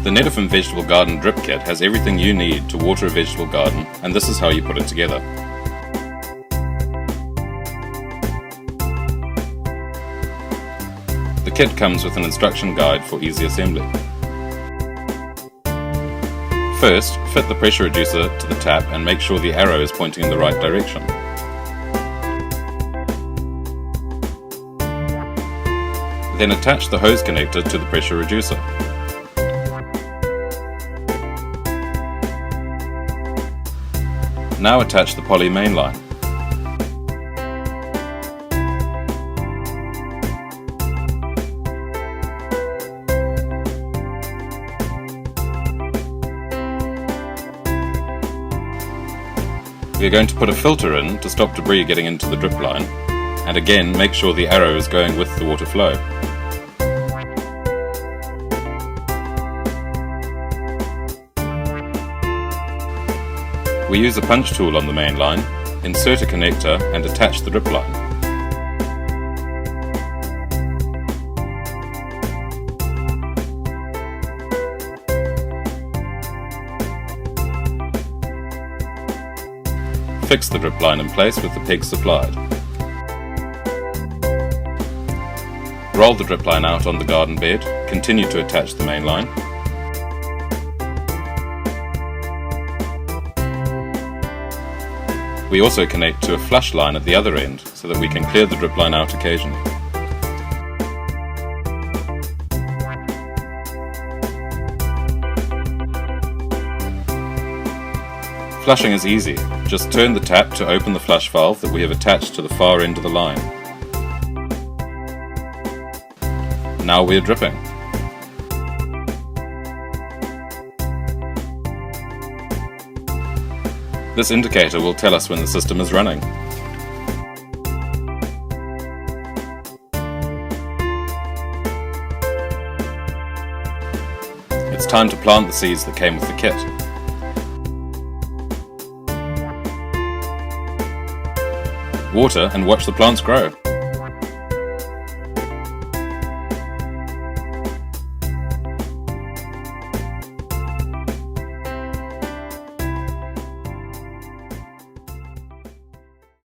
The Netafim Vegetable Garden Drip Kit has everything you need to water a vegetable garden, and this is how you put it together. The kit comes with an instruction guide for easy assembly. First, fit the pressure reducer to the tap and make sure the arrow is pointing in the right direction. Then attach the hose connector to the pressure reducer. Now attach the poly main line. We are going to put a filter in to stop debris getting into the drip line, and again make sure the arrow is going with the water flow. We use a punch tool on the main line, insert a connector and attach the drip line. Fix the drip line in place with the pegs supplied. Roll the drip line out on the garden bed, continue to attach the main line. We also connect to a flush line at the other end so that we can clear the drip line out occasionally. Flushing is easy. Just turn the tap to open the flush valve that we have attached to the far end of the line. Now we are dripping. This indicator will tell us when the system is running. It's time to plant the seeds that came with the kit. Water and watch the plants grow.